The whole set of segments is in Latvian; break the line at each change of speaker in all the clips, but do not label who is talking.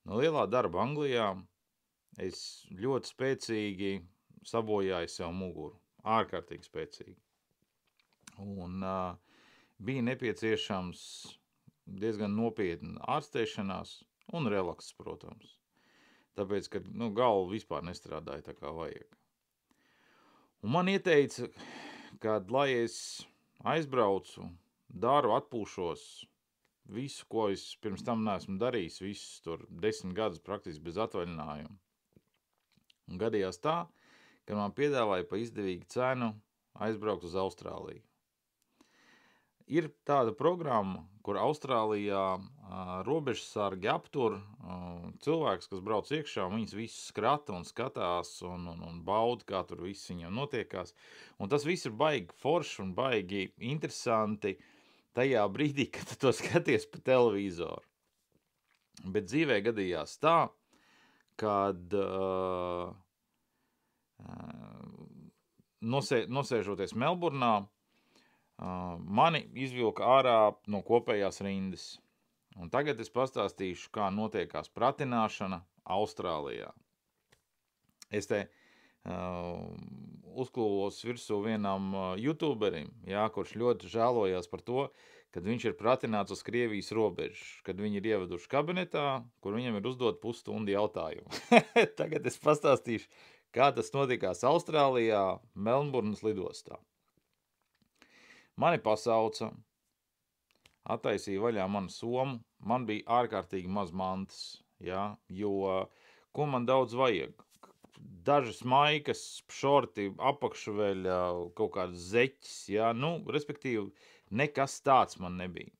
No lielā darba Anglijā es ļoti spēcīgi sabojāju sev muguru. Ārkārtīgi spēcīgi. Un bija nepieciešams diezgan nopietna ārstēšanās un relaks, protams. Tāpēc, ka galva vispār nestrādāja tā kā vajag. Un man ieteica, ka lai es aizbraucu, daru, atpūšos, visu, ko es pirms tam neesmu darījis, visus tur 10 gadus praktiski bez atvaļinājuma. Un gadījās tā, ka man piedāvāja pa izdevīgu cenu aizbraukt uz Austrāliju. Ir tāda programma, kur Austrālijā robežsargi aptur cilvēks, kas brauc iekšā, un viņas visus skrata un skatās un bauda, kā tur viss viņam notiekās. Un tas viss ir baigi forši un baigi interesanti tajā brīdī, kad tu to skaties pa televizoru. Bet dzīvē gadījās tā, kad nosēžoties Melburnā, mani izvilka ārā no kopējās rindas. Un tagad es pastāstīšu, kā notiekās pratināšana Austrālijā. Es te uzklūvos virsū vienam youtuberim, kurš ļoti žēlojās par to, kad viņš ir pratināts uz Krievijas robežu, kad viņi ir ieveduši kabinetā, kur viņam ir uzdot pusstundu jautājumu. Tagad es pastāstīšu, kā tas notikās Austrālijā, Melnburnas lidostā. Mani pasauca, attaisīja vaļā manu somu, man bija ārkārtīgi maz mantas, jo ko man daudz vajag? Dažas maikas, šorti, apakšveļa, kaut kādas zeķis, respektīvi nekas tāds man nebija.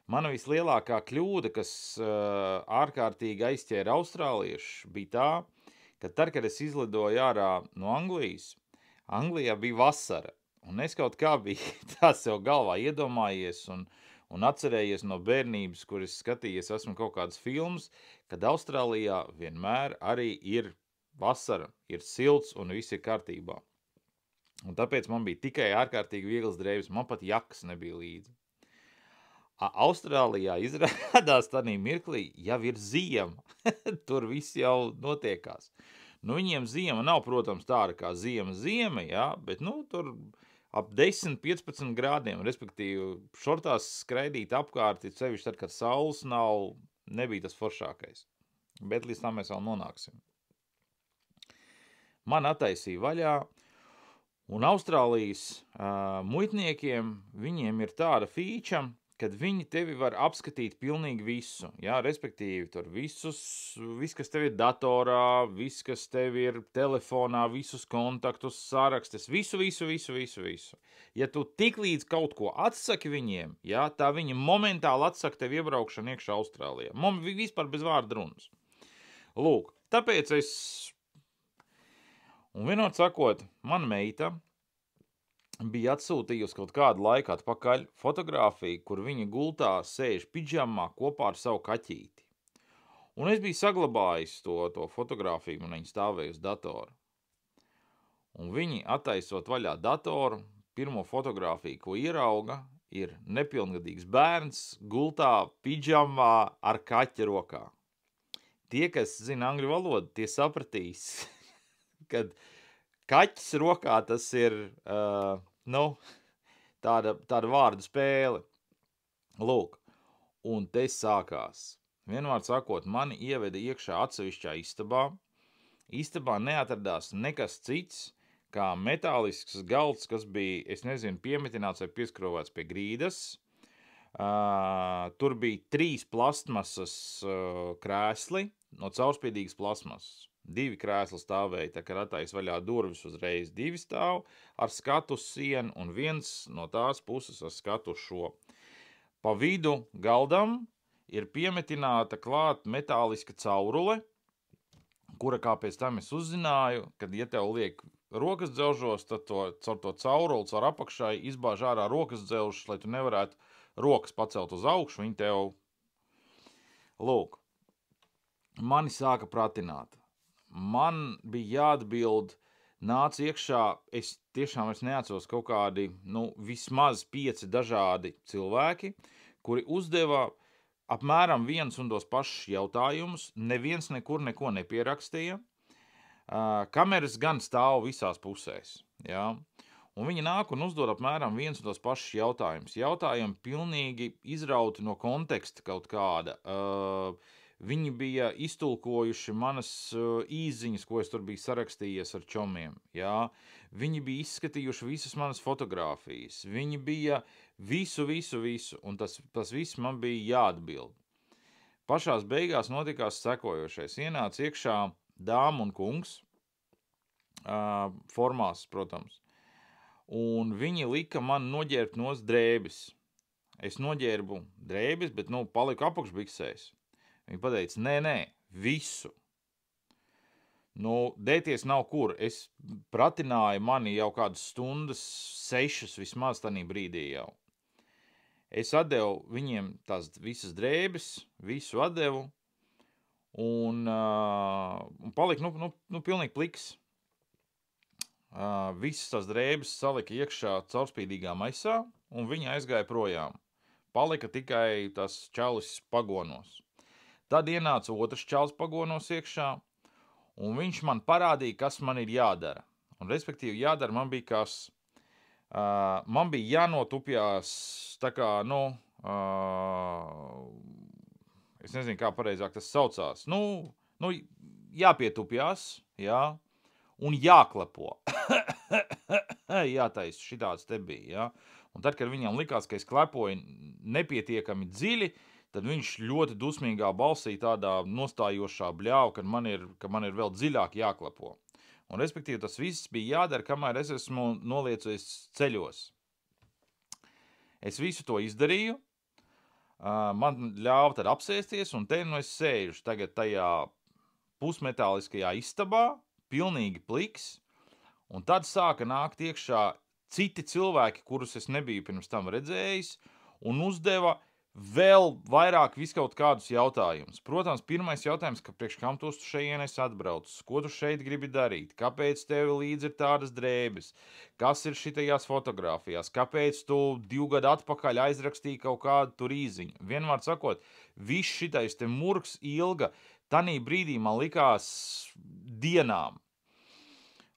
Mana vislielākā kļūda, kas ārkārtīgi aizķēra austrāliešu, bija tā, ka tad, kad es izlidoju ārā no Anglijas, Anglijā bija vasara. Un es kaut kā biju tā sev galvā iedomājies un atcerējies no bērnības, kur es skatījies, esmu kaut kādas filmas, kad Austrālijā vienmēr arī ir vasara, ir silts un viss ir kārtībā. Un tāpēc man bija tikai ārkārtīgi viegls drēbes, man pat jakas nebija līdzi. Austrālijā izrādās tādā mirklī jau ir ziema, tur viss jau notiekās. Viņiem ziema nav, protams, tāda kā ziema, bet tur ap 10-15 grādiem, respektīvi šortās skraidīt apkārt, sevišķi tad, kad saules nav, nebija tas foršākais. Bet līdz tam mēs vēl nonāksim. Man attaisīja vaļā, un Austrālijas muitniekiem, viņiem ir tāda fīča, kad viņi tevi var apskatīt pilnīgi visu, respektīvi tur viss, kas tev ir datorā, viss, kas tev ir telefonā, visus kontaktus, sarakstes, visu. Ja tu tik līdz kaut ko atsaki viņiem, tā viņi momentāli atsaka tev iebraukšanu iekšā Austrālijā. Man vispār bez vārda runas. Lūk, tāpēc un vienot sakot, mana meita bija atsūtījusi kaut kādu laiku atpakaļ fotogrāfiju, kur viņa gultā sēž pidžamā kopā ar savu kaķīti. Un es biju saglabājis to fotogrāfiju, un viņa stāvēja uz datoru. Un viņi, attaisot vaļā datoru, pirmo fotogrāfiju, ko ierauga, ir nepilngadīgs bērns gultā pidžamā ar kaķa rokā. Tie, kas zina angļu valodu, tie sapratīs, kad kaķis rokā tas ir tāda vārdu spēle. Lūk, un te sākās. Vienvārds sakot, mani ieveda iekšā atsevišķā istabā. Istabā neatradās nekas cits, kā metālisks galds, kas bija, es nezinu, piemetināts vai pieskrovēts pie grīdas. Tur bija 3 plastmasas krēsli no caurspīdīgas plasmasas. 2 krēsli stāvēja, tā kā attais vaļā durvis uzreiz 2 stāv ar skatu uz sienu un 1 no tās puses ar skatu uz šo. Pa vidu galdam ir piemetināta klāt metāliska caurule, kura, kā pēc tam es uzzināju, kad, ja tev liek rokas dzelžos, tad caur to cauruli, caur apakšai izbāž ārā rokas dzelžus, lai tu nevarētu rokas pacelt uz augšu, viņi tev... Lūk, mani sāka pratināt. Man bija jāatbild, nāca iekšā, es tiešām neatceros kaut kādi, vismaz 5 dažādi cilvēki, kuri uzdeva apmēram viens un tos pašus jautājumus, neviens nekur neko nepierakstīja. Kameras gan stāv visās pusēs, jā. Un viņi nāk un uzdod apmēram viens un tos pašus jautājumus. Jautājumi pilnīgi izrauti no konteksta kaut kāda. Viņi bija iztulkojuši manas īsziņas, ko es tur biju sarakstījies ar čomiem, jā. Viņi bija izskatījuši visas manas fotogrāfijas. Viņi bija visu, un tas viss man bija jāatbild. Pašās beigās notikās sekojošais. Ienāca iekšā dāma un kungs, formās, protams. Un viņi lika man noģērbt nos drēbes. Es noģērbu drēbes, bet, paliku apakšbiksēs. Viņi pateica, nē, visu. Dēties nav kur. Es pratināju mani jau kādas stundas, 6 vismaz tanī brīdī jau. Es atdevu viņiem tās visas drēbes, visu atdevu, un paliku, pilnīgi pliks. Visas tās drēbes salika iekšā caurspīdīgā maisā, un viņa aizgāja projām. Palika tikai tas čalis pagonos. Tad ienāca otrs čalis pagonos iekšā, un viņš man parādīja, kas man ir jādara. Un, respektīvi, jādara man bija kas. Man bija jānotupjās, tā kā, es nezinu, kā pareizāk tas saucās. Jāpietupjās, jā. Un jāklapo. Jātaisa, šitāds te bija, ja? Un tad, kad viņam likās, ka es klepoju nepietiekami dziļi, tad viņš ļoti dusmīgā balsī tādā nostājošā bļāva, ka man ir vēl dziļāk jāklapo. Un, respektīvi, tas viss bija jādara, kamēr es esmu noliecies ceļos. Es visu to izdarīju, man ļāva tad apsēsties, un te es sēžu tagad tajā pusmetāliskajā istabā, pilnīgi pliks, un tad sāka nākt iekšā citi cilvēki, kurus es nebiju pirms tam redzējis, un uzdeva vēl vairāk viskaut kādus jautājumus. Protams, pirmais jautājums, ka priekš kam tu šeit esi atbraucis, ko tu šeit gribi darīt, kāpēc tev līdzi ir tādas drēbes, kas ir šitajās fotogrāfijās, kāpēc tu 2 gadu atpakaļ aizrakstīji kaut kādu tur īziņu. Vienmēr sakot, viss šitais te murgs ilga, tanī brīdī man likās dienām.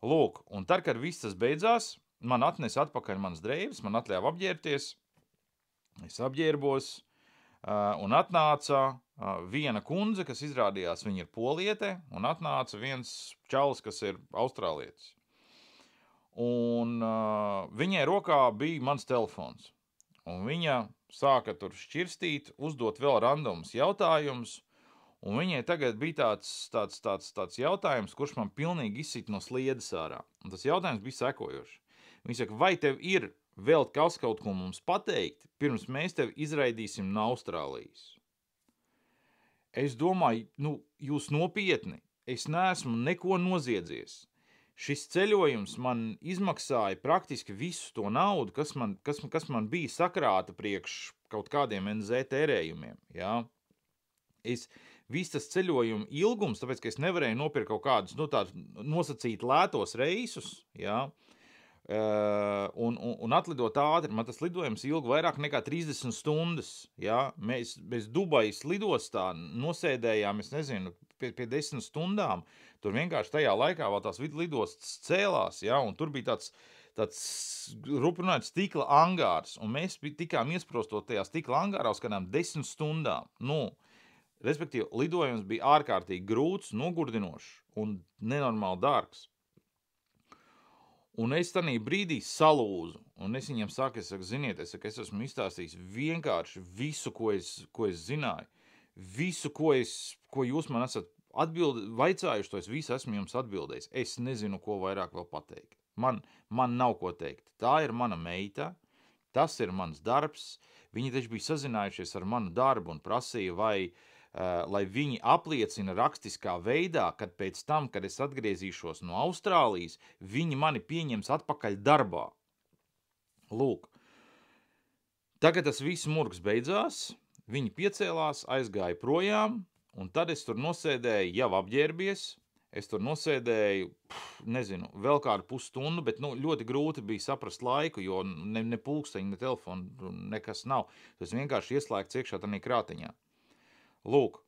Lūk, un tad, kad viss tas beidzās, man atnes atpakaļ manas drēbes, man atļāva apģērbties, es apģērbos, un atnāca viena kundze, kas izrādījās, viņa ir poliete, un atnāca viens čalis, kas ir austrālietis. Un viņai rokā bija mans telefons, un viņa sāka tur šķirstīt, uzdot vēl randomus jautājumus, un viņai tagad bija tāds jautājums, kurš man pilnīgi izsit no sliedes ārā. Un tas jautājums bija sekojošs. Viņa saka, vai tev ir vēl kaut ko mums pateikt, pirms mēs tev izraidīsim no Austrālijas? Es domāju, jūs nopietni, es neesmu neko noziedzies. Šis ceļojums man izmaksāja praktiski visu to naudu, kas man bija sakrāta priekš kaut kādiem NZ tērējumiem, jā. Viss tas ceļojuma ilgums, tāpēc, ka es nevarēju nopirkt kaut kādus, tādus nosacīt lētos reisus, jā, un atlidot ātri. Man tas lidojums ilga vairāk nekā 30 stundas, jā. Mēs Dubajas lidostā nosēdējām, es nezinu, pie 10 stundām. Tur vienkārši tajā laikā vēl tās lidostas cēlās, jā, un tur bija tāds rupinājot stikla angārs, un mēs tikām iesprostot tajā stikla angārā uz kādām 10 stundām, Respektīvi, lidojums bija ārkārtīgi grūts, nogurdinošs un nenormāli dārgs. Un es tanī brīdī salūzu, un es viņiem saku, ziniet, es esmu izstāstījis vienkārši visu, ko es zināju, visu, ko jūs man esat vaicājuši, to es visu esmu jums atbildējis. Es nezinu, ko vairāk vēl pateikt. Man nav ko teikt. Tā ir mana meita, tas ir mans darbs. Viņi taču bija sazinājušies ar manu darbu un prasīja, lai viņi apliecina rakstiskā veidā, kad pēc tam, kad es atgriezīšos no Austrālijas, viņi mani pieņems atpakaļ darbā. Lūk. Tagad tas viss murgs beidzās, viņi piecēlās, aizgāja projām, un tad es tur nosēdēju, jau apģērbies, es tur nosēdēju, nezinu, vēl kādu pusstundu, bet ļoti grūti bija saprast laiku, jo ne pulksteņi, ne telefonu, nekas nav. Tas vienkārši ieslēgts iekšā tanī krātiņā. Lūk,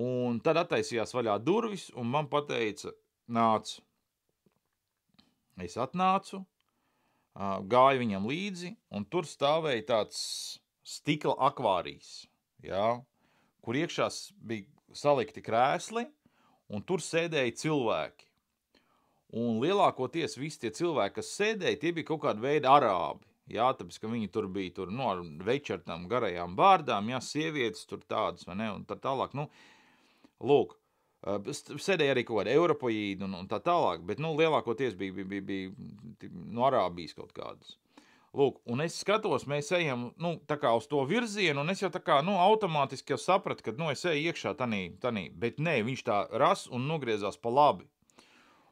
un tad attaisījās vaļā durvis, un man pateica, nāc. Es atnācu, gāju viņam līdzi, un tur stāvēja tāds stikla akvārijas, jā, kur iekšā bija salikti krēsli, un tur sēdēja cilvēki. Un lielākoties visi tie cilvēki, kas sēdēja, tie bija kaut kāda veida arābi. Jā, tāpēc, ka viņi tur bija ar večertām garajām bārdām, jā, sievietes tur tādas, vai ne, un tā tālāk, lūk, sēdēja arī kaut kāda europoīda un tā tālāk, bet, lielākoties bija no Arābijas kaut kādas. Lūk, un es skatos, mēs ejam, tā kā uz to virzienu, un es jau tā kā, automātiski jau sapratu, ka, es eju iekšā tanī, bet nē, viņš tā ras un nogriezās pa labi.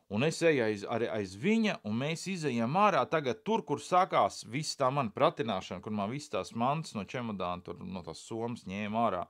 Un es eju aiz viņa, un mēs izejam ārā tagad tur, kur sākās viss tā man pratināšana, kur man viss tās mantas no čemodāna, tur no tās somas ņēma ārā.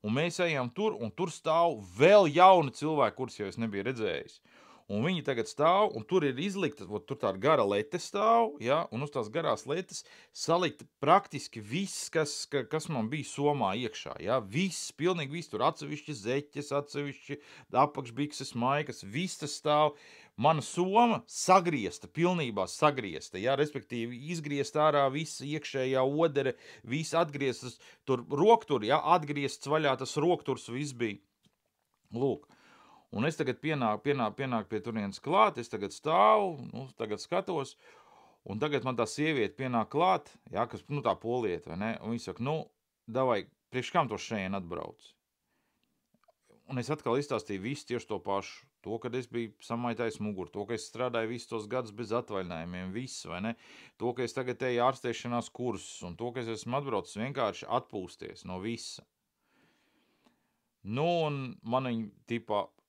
Un mēs ejam tur, un tur stāv vēl jauni cilvēki, kurus jau es nebiju redzējis. Un viņi tagad stāv, un tur ir izlikta, tur tāda gara lete stāv, ja, un uz tās garās letes salikta praktiski viss, kas man bija somā iekšā, ja, viss, pilnīgi viss, tur atsevišķi zeķes, atsevišķi apakšbikses, maikas, viss tas stāv. Mana soma sagriezta, pilnībā sagriezta, ja, respektīvi izgriezt ārā visa iekšējā odere, viss atgrieztas, tur roktur, ja, atgriezts vaļā, tas rokturs viss bija. Lūk. Un es tagad pienāk pie turienes klāt, es tagad stāvu, tagad skatos, un tagad man tā sieviete pienāk klāt, jā, kas, tā polieta, vai ne, un viņa saka, davai, priekš kam to šeit atbrauc? Un es atkal izstāstīju visu tieši to pašu, to, kad es biju samaitais muguru, to, ka es strādāju visus tos gadus bez atvaļinājumiem, viss, vai ne, to, ka es tagad eju ārstēšanās kursus, un to, ka es esmu atbraucis vienkārši atpūsties no visa. Un man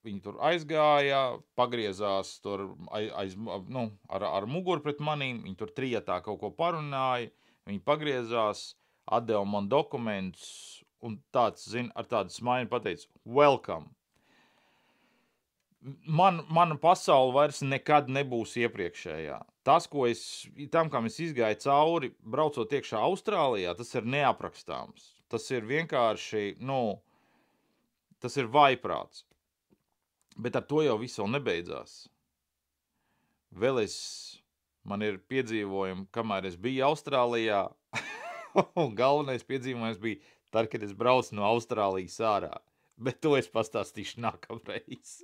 viņi tur aizgāja, pagriezās tur ar muguru pret manīm, viņi tur trietā kaut ko parunāja, viņi pagriezās, atdeva man dokumentus, un tāds, ar tādu smaiņu pateica, welcome. Mana pasaule vairs nekad nebūs iepriekšējā. Tas, kam es izgāju cauri, braucot iekšā Austrālijā, tas ir neaprakstāms. Tas ir vienkārši, tas ir vaiprāts. Bet ar to jau viss vēl nebeidzās. Vēl man ir piedzīvojumi, kamēr es biju Austrālijā, un galvenais piedzīvojums bija tad, kad es braucu no Austrālijas ārā. Bet to es pastāstīšu nākamreiz.